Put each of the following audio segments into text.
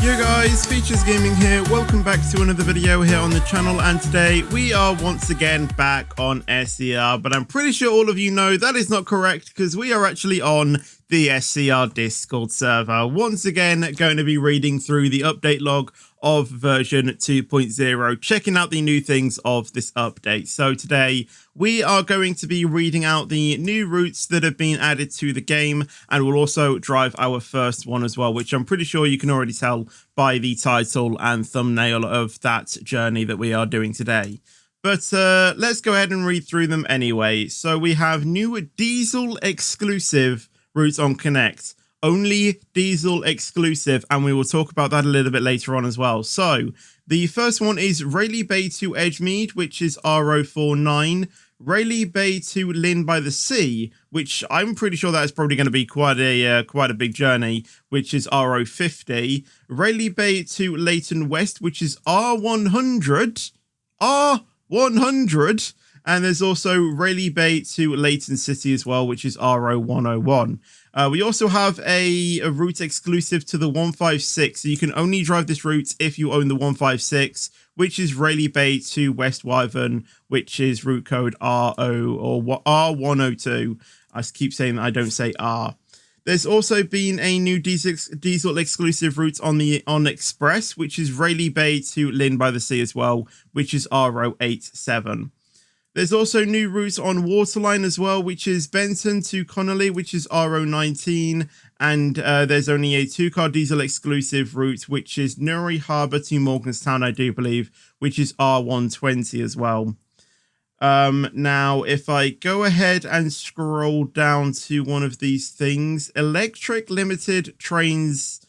Yo guys, Features Gaming here. Welcome back to another video here on the channel, and today we are once again back on SCR, but I'm pretty sure all of you know that is not correct because we are actually on the SCR Discord server. Once again, going to be reading through the update log of version 2.0, checking out the new things of this update. So today we are going to be reading out the new routes that have been added to the game, and we'll also drive our first one as well, which I'm pretty sure you can already tell by the title and thumbnail of that journey that we are doing today. But let's go ahead and read through them anyway. So we have new diesel exclusive routes on Connect. Only diesel exclusive, and we will talk about that a little bit later on as well. So the first one is Rayleigh Bay to Edgemead, which is R049. Rayleigh Bay to Lynn by the Sea, which I'm pretty sure that is probably going to be quite a big journey, which is R050. Rayleigh Bay to Leighton West, which is R100. R100. And there's also Rayleigh Bay to Leighton City as well, which is R0101. We also have a route exclusive to the 156. So you can only drive this route if you own the 156, which is Rayleigh Bay to West Wyvern, which is route code R0 or R102. I keep saying that I don't say R. There's also been a new diesel exclusive route on Express, which is Rayleigh Bay to Lynn by the Sea as well, which is R087. There's also new routes on Waterline as well, which is Benton to Connolly, which is R019. And there's only a 2-car diesel exclusive route, which is Newry Harbour to Morganstown, I do believe, which is R120 as well. Now, if I go ahead and scroll down to one of these things, Electric Trains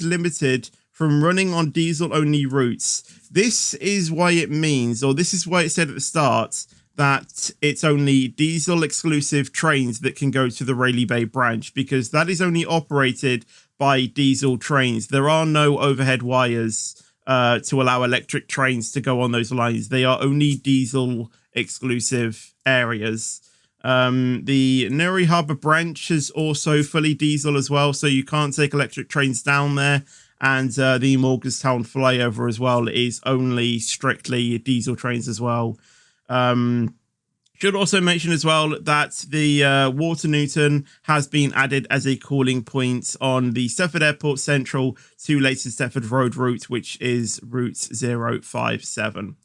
Limited from running on diesel-only routes. This is why it means, or this is why it said at the start, that it's only diesel-exclusive trains that can go to the Rayleigh Bay branch, because that is only operated by diesel trains. There are no overhead wires to allow electric trains to go on those lines. They are only diesel-exclusive areas. The Newry Harbour branch is also fully diesel as well, so you can't take electric trains down there. And the Morganstown flyover as well is only strictly diesel trains as well. Should also mention as well that the Water Newton has been added as a calling point on the Stefford Airport Central to Leighton Stefford Road route, which is route 057.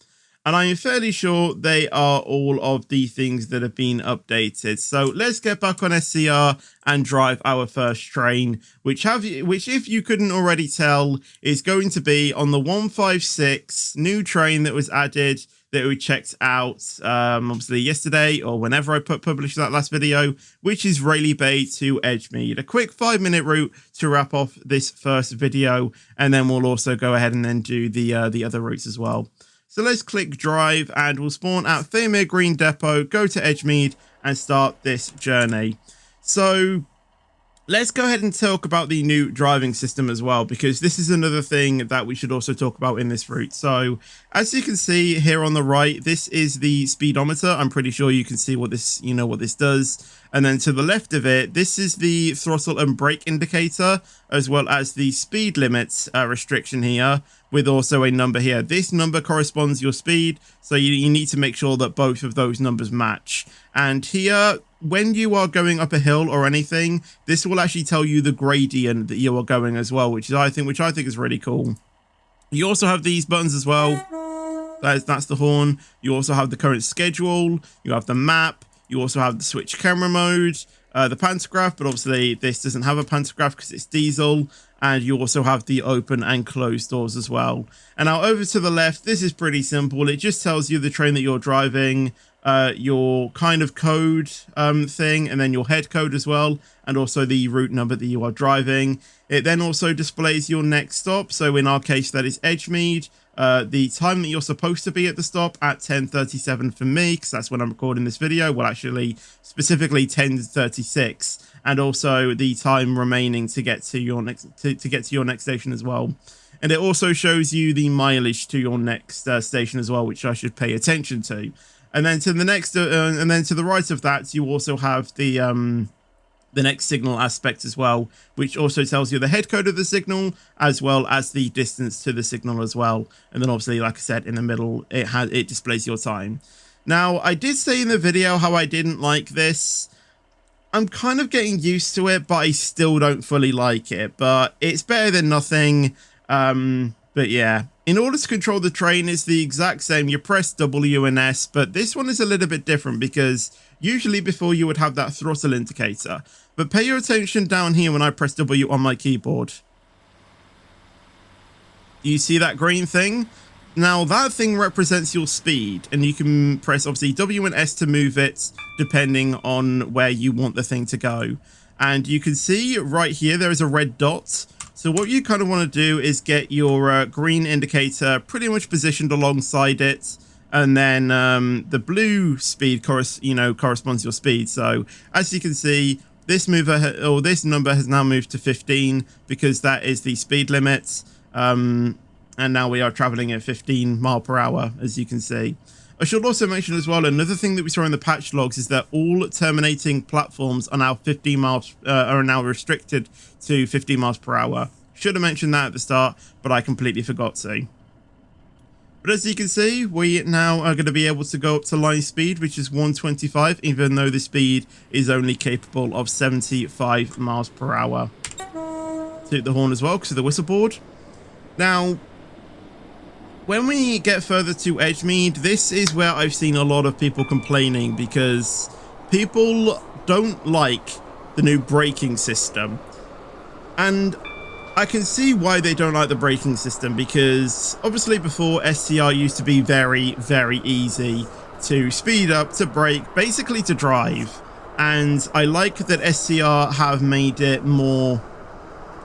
And I am fairly sure they are all of the things that have been updated. So let's get back on SCR and drive our first train, which if you couldn't already tell, is going to be on the 156 new train that was added that we checked out obviously yesterday or whenever I published that last video, which is Rayleigh Bay to Edgemead. A quick 5-minute route to wrap off this first video, and then we'll also go ahead and then do the other routes as well. So let's click drive and we'll spawn at Fairmere Green Depot, go to Edgemead and start this journey. So let's go ahead and talk about the new driving system as well, because this is another thing that we should also talk about in this route. So as you can see here on the right, this is the speedometer. I'm pretty sure you can see what this, what this does. And then to the left of it, this is the throttle and brake indicator, as well as the speed limit restriction here, with also a number here. This number corresponds to your speed, so you need to make sure that both of those numbers match. And here, when you are going up a hill or anything, this will actually tell you the gradient that you are going as well, which I think is really cool. You also have these buttons as well. That's the horn. You also have the current schedule. You have the map. You also have the switch camera mode, the pantograph, but obviously this doesn't have a pantograph because it's diesel. And you also have the open and closed doors as well. And now over to the left, this is pretty simple. It just tells you the train that you're driving, your kind of code thing, and then your head code as well, and also the route number that you are driving. It then also displays your next stop. So in our case, that is Edgemead. The time that you're supposed to be at the stop at 10:37 for me, because that's when I'm recording this video. Well, actually, specifically 10:36, and also the time remaining to get to your next station as well. And it also shows you the mileage to your next station as well, which I should pay attention to. And then to the next, and then to the right of that, you also have the the next signal aspect as well, which also tells you the head code of the signal as well as the distance to the signal as well. And then obviously, like I said, in the middle, it displays your time. Now, I did say in the video how I didn't like this. I'm kind of getting used to it, but I still don't fully like it. But it's better than nothing. But yeah, in order to control the train, it's the exact same. You press W and S, but this one is a little bit different because usually before you would have that throttle indicator. But pay your attention down here when I press W on my keyboard. You see that green thing? Now that thing represents your speed, and you can press obviously W and S to move it depending on where you want the thing to go. And you can see right here there is a red dot. So what you kind of want to do is get your green indicator pretty much positioned alongside it, and then the blue speed corresponds to your speed. So as you can see, this this number has now moved to 15 because that is the speed limit. And now we are traveling at 15 miles per hour, as you can see. I should also mention as well, another thing that we saw in the patch logs is that all terminating platforms are now 15 miles are now restricted to 15 miles per hour. Should have mentioned that at the start, but I completely forgot to. But as you can see, we now are going to be able to go up to line speed, which is 125, even though the speed is only capable of 75 miles per hour. Toot the horn as well because of the whistle board. Now, when we get further to Edgemead, this is where I've seen a lot of people complaining because people don't like the new braking system. And I can see why they don't like the braking system, because obviously before SCR used to be very, very easy to speed up, to brake, basically to drive. And I like that SCR have made it more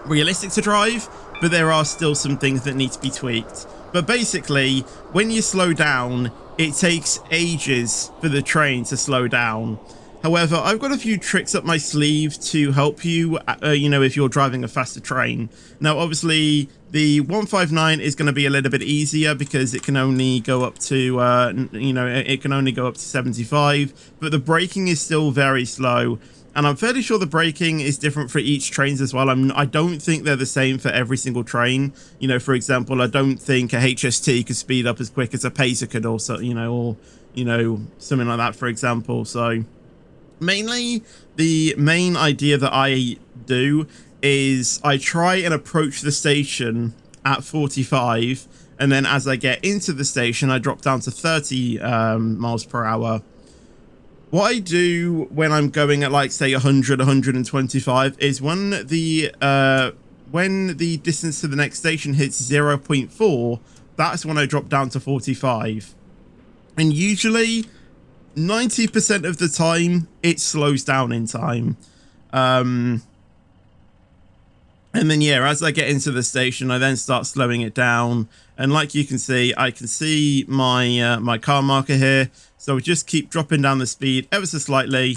realistic to drive, but there are still some things that need to be tweaked. But basically, when you slow down, it takes ages for the train to slow down. However, I've got a few tricks up my sleeve to help you, if you're driving a faster train. Now, obviously, the 159 is going to be a little bit easier because it can only go up to, it can only go up to 75. But the braking is still very slow. And I'm fairly sure the braking is different for each trains as well. I don't think they're the same for every single train. For example, I don't think a HST could speed up as quick as a Pacer could also, or something like that, for example. So mainly the main idea that I do is I try and approach the station at 45. And then as I get into the station, I drop down to 30 miles per hour. What I do when I'm going at, like, say 100, 125 is when the distance to the next station hits 0.4, that's when I drop down to 45. And usually 90% of the time it slows down in time. And then, yeah, as I get into the station, I then start slowing it down. And like you can see, I can see my my car marker here. So we just keep dropping down the speed ever so slightly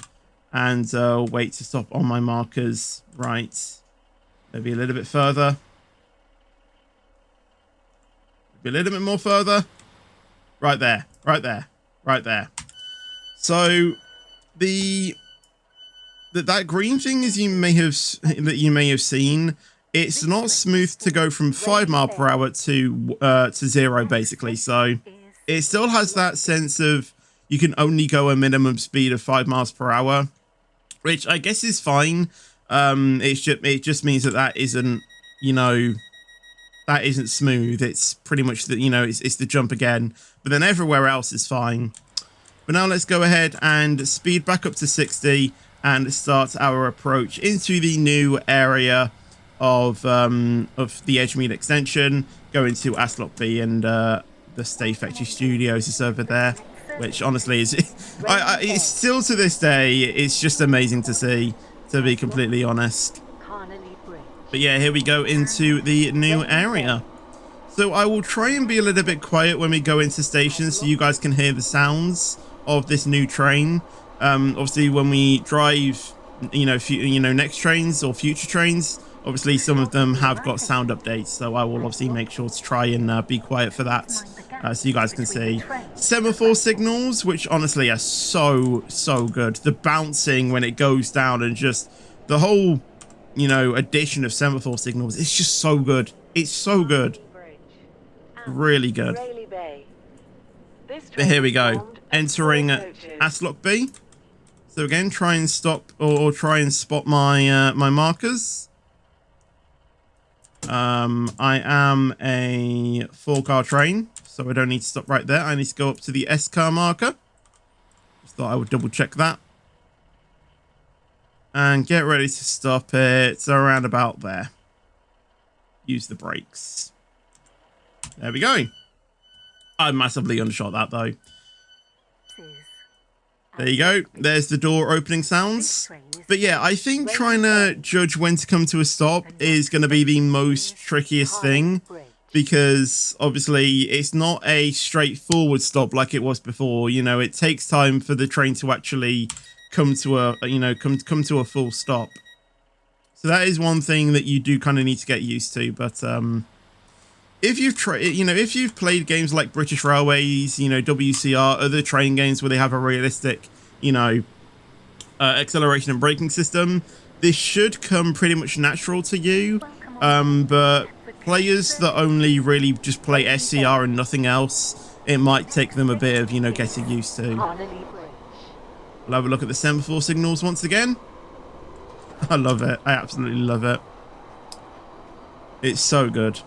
and wait to stop on my markers. Right. Maybe a little bit further. Maybe a little bit more further. Right there. Right there. Right there. So that green thing is you may have seen, it's not smooth to go from 5 miles per hour to 0 basically. So it still has that sense of you can only go a minimum speed of 5 miles per hour, which I guess is fine. It just means that isn't, that isn't smooth. It's pretty much the, it's the jump again, but then everywhere else is fine. But now let's go ahead and speed back up to 60 and start our approach into the new area of the Edgemead extension, going to Aslop B, and the Stay Factory Studios is over there, which honestly is, it's still to this day, it's just amazing to see, to be completely honest. But yeah, here we go into the new area. So I will try and be a little bit quiet when we go into stations so you guys can hear the sounds of this new train. Obviously when we drive, next trains or future trains, obviously some of them have got sound updates, so I will obviously make sure to try and be quiet for that, so you guys can see. Semaphore signals, which honestly are so good. The bouncing when it goes down and just the whole, you know, addition of semaphore signals is just so good. It's so good. Really good. But here we go. Entering Aslock B. So again, try and stop or try and spot my my markers. I am a 4-car train, so I don't need to stop right there. I need to go up to the S car marker. Just thought I would double check that. And get ready to stop it around about there. Use the brakes. There we go. I massively undershot that though. There you go. There's the door opening sounds. But yeah, I think trying to judge when to come to a stop is going to be the most trickiest thing, because obviously it's not a straightforward stop like it was before. You know, it takes time for the train to actually come to a, you know, come to a full stop. So that is one thing that you do kind of need to get used to. But if you've played games like British Railways, you know, WCR, other train games where they have a realistic, you know, acceleration and braking system, this should come pretty much natural to you. But players that only really just play SCR and nothing else, it might take them a bit of, you know, getting used to. I'll have a look at the semaphore signals once again. I love it. I absolutely love it. It's so good.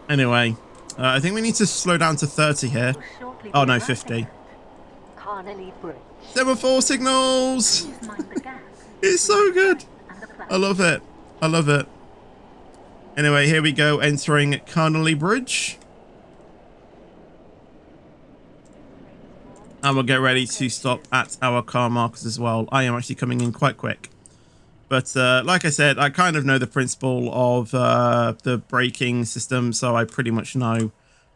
Anyway, I think we need to slow down to 30 here. Oh no, 50. Semaphore signals! It's so good. I love it. I love it. Anyway, here we go, entering Carnley Bridge. And we'll get ready to stop at our car markers as well. I am actually coming in quite quick. But like I said, I kind of know the principle of the braking system, so I pretty much know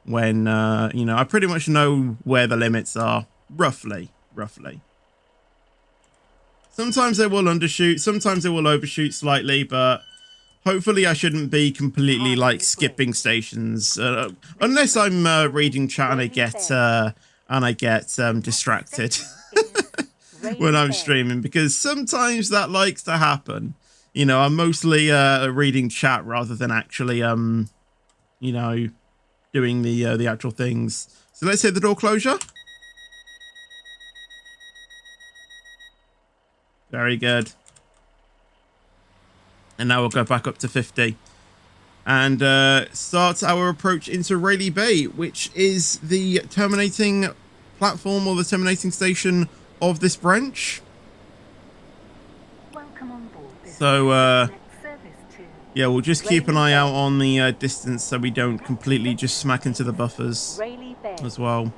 when, you know, I pretty much know where the limits are, roughly. Sometimes they will undershoot, sometimes they will overshoot slightly, but hopefully I shouldn't be completely, like, skipping stations, unless I'm reading chat and I get distracted. When I'm streaming, because sometimes that likes to happen. You know, I'm mostly reading chat rather than actually you know, doing the actual things. So let's hit the door closure. Very good. And now we'll go back up to 50 and start our approach into Rayleigh Bay, which is the terminating platform or the terminating station of this branch. So yeah, we'll just keep an eye out on the distance so we don't completely just smack into the buffers as well.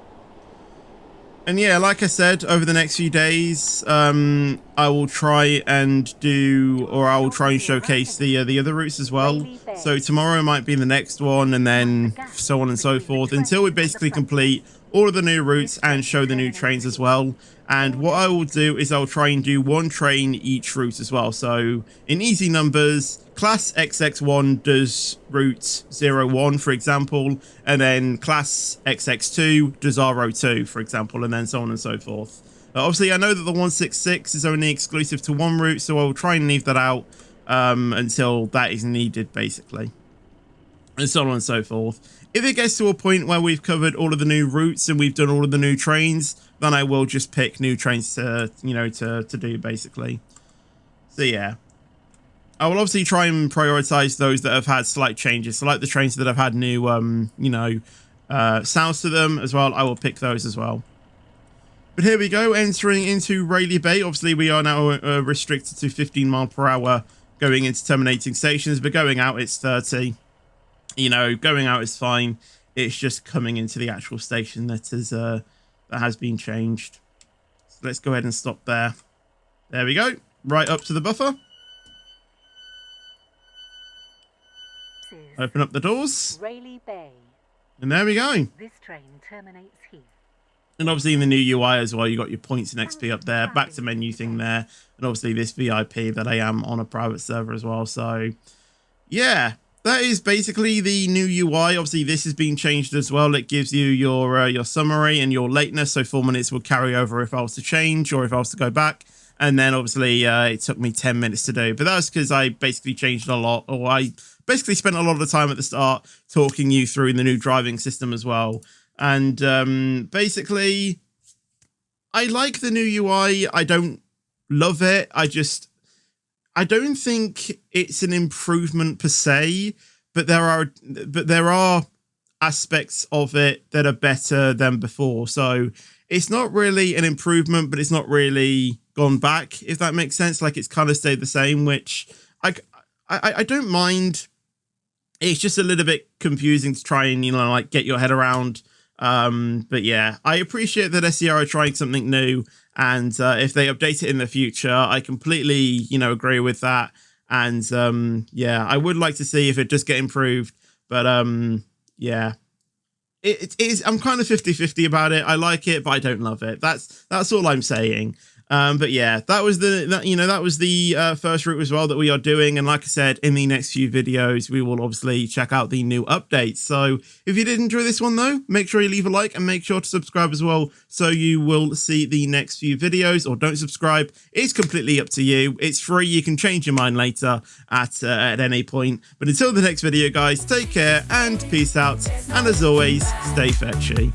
And yeah, like I said, over the next few days, I will try and do, or I will try and showcase the other routes as well. So tomorrow might be the next one, and then so on and so forth, until we basically complete all of the new routes and show the new trains as well. And what I will do is I'll try and do one train each route as well. So in easy numbers, class XX1 does route 01, for example, and then class XX2 does R02, for example, and then so on and so forth. Obviously, I know that the 166 is only exclusive to one route, so I'll try and leave that out until that is needed, basically, and so on and so forth. If it gets to a point where we've covered all of the new routes and we've done all of the new trains, then I will just pick new trains to, you know, to do, basically. So yeah, I will obviously try and prioritize those that have had slight changes. So like the trains that have had new, you know, sounds to them as well, I will pick those as well. But here we go, entering into Rayleigh Bay. Obviously, we are now restricted to 15 miles per hour going into terminating stations, but going out it's 30. You know, going out is fine. It's just coming into the actual station that is that has been changed. So let's go ahead and stop there. There we go. Right up to the buffer. Open up the doors. Rayleigh Bay. And there we go. This train terminates here. And obviously in the new UI as well, you got your points and XP up there, back to menu thing there, and obviously this VIP that I am on a private server as well. So yeah, that is basically the new UI. Obviously, this has been changed as well. It gives you your summary and your lateness. So 4 minutes will carry over if I was to change or if I was to go back. And then obviously it took me 10 minutes to do, but that was because I basically changed a lot, or I basically spent a lot of the time at the start talking you through the new driving system as well. And basically, I like the new UI. I don't love it. I don't think it's an improvement per se, but there are aspects of it that are better than before. So it's not really an improvement, but it's not really gone back, if that makes sense. Like, it's kind of stayed the same, which I don't mind. It's just a little bit confusing to try and, like, get your head around. But yeah, I appreciate that SCR are trying something new, and if they update it in the future, I completely, agree with that. And yeah, I would like to see if it does get improved, but yeah. It is. I'm kind of 50-50 about it. I like it, but I don't love it. That's all I'm saying. But yeah, that was the first route as well that we are doing. And like I said, in the next few videos, we will obviously check out the new updates. So if you did enjoy this one though, make sure you leave a like and make sure to subscribe as well, so you will see the next few videos. Or don't subscribe. It's completely up to you. It's free. You can change your mind later at any point. But until the next video, guys, take care and peace out. And as always, stay fetchy.